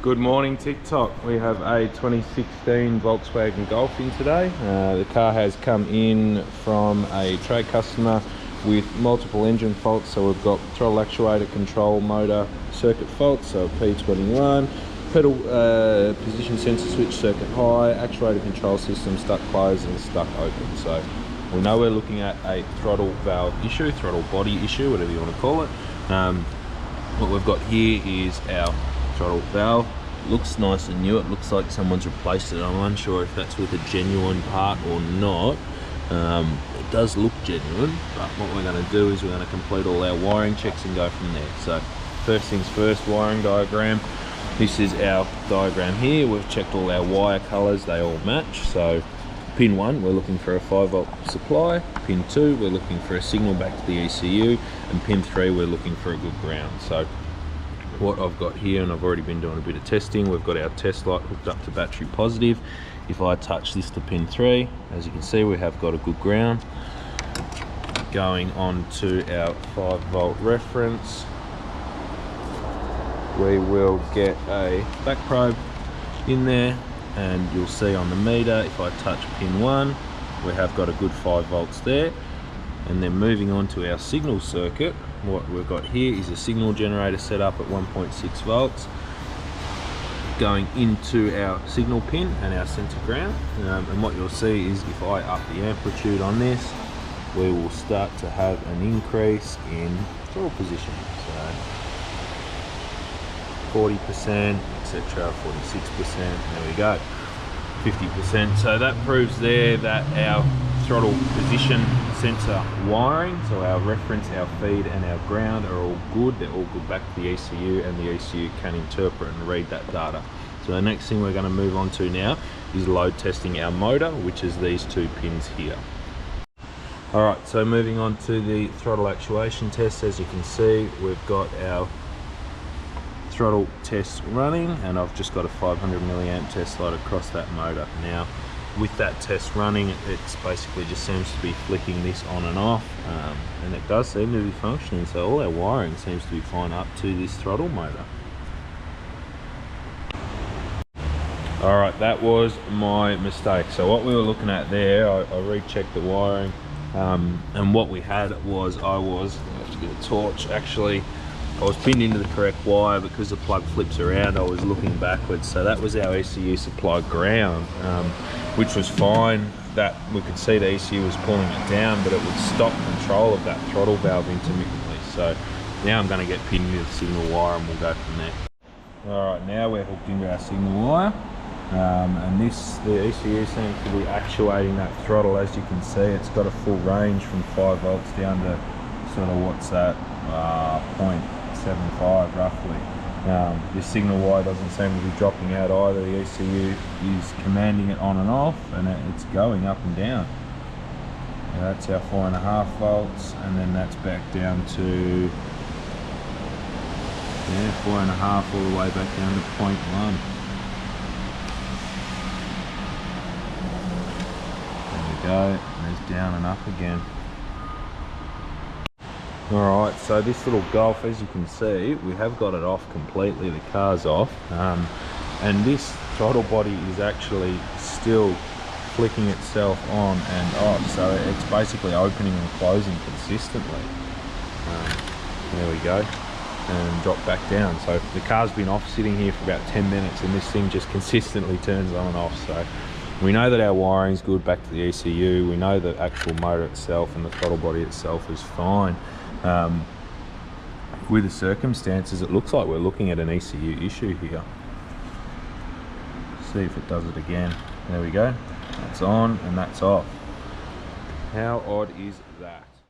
Good morning TikTok. We have a 2016 Volkswagen Golf in today. The car has come in from a trade customer with multiple engine faults. So we've got throttle actuator control motor circuit faults, so P21, pedal position sensor switch circuit high, actuator control system stuck closed and stuck open. So we know we're looking at a throttle valve issue, throttle body issue, whatever you want to call it. What we've got here is our throttle valve. Looks nice and new. It looks like someone's replaced it. I'm unsure if that's with a genuine part or not. It does look genuine, but what we're going to do is we're going to complete all our wiring checks and go from there. So first things first, wiring diagram. This is our diagram here. We've checked all our wire colors, they all match. So pin 1, we're looking for a 5-volt supply. Pin 2, we're looking for a signal back to the ECU. And pin 3, we're looking for a good ground. So what I've got here, and I've already been doing a bit of testing, we've got our test light hooked up to battery positive. If I touch this to pin 3, as you can see, we have got a good ground. Going on to our 5-volt reference, we will get a back probe in there, and you'll see on the meter, if I touch pin 1, we have got a good 5 volts there. And then moving on to our signal circuit, what we've got here is a signal generator set up at 1.6 volts going into our signal pin and our center ground. And what you'll see is if I up the amplitude on this, we will start to have an increase in throttle position. So 40%, etc., 46%, there we go, 50%. So that proves there that our throttle position sensor wiring, so our reference, our feed and our ground are all good. They're all good back to the ECU, and the ECU can interpret and read that data. So the next thing we're going to move on to now is load testing our motor, which is these 2 pins here. Alright, so moving on to the throttle actuation test. As you can see, we've got our throttle test running, and I've just got a 500 milliamp test light across that motor. Now with that test running, it's basically just seems to be flicking this on and off, and it does seem to be functioning. So all our wiring seems to be fine up to this throttle motor. Alright, that was my mistake. So what we were looking at there, I rechecked the wiring, and what we had was, I have to get a torch actually, I was pinned into the correct wire. Because the plug flips around, I was looking backwards. So that was our ECU supply ground, which was fine. That we could see the ECU was pulling it down, but it would stop control of that throttle valve intermittently. So now I'm going to get pinned into the signal wire and we'll go from there. Alright, now we're hooked into our signal wire, and the ECU seems to be actuating that throttle. As you can see, it's got a full range from 5 volts down to sort of, what's that, 0.75 roughly. This signal wire doesn't seem to be dropping out either. The ECU is commanding it on and off, and it's going up and down. Now that's our 4.5 volts, and then that's back down to 4.5 all the way back down to 0.1. There we go, and there's down and up again. Alright, so this little Golf, as you can see, we have got it off completely, the car's off, and this throttle body is actually still flicking itself on and off, so it's basically opening and closing consistently. There we go, and drop back down. So the car's been off sitting here for about 10 minutes, and this thing just consistently turns on and off. So we know that our wiring's good back to the ECU, we know the actual motor itself and the throttle body itself is fine. With the circumstances, it looks like we're looking at an ECU issue here. See if it does it again. There we go, that's on and that's off. How odd is that?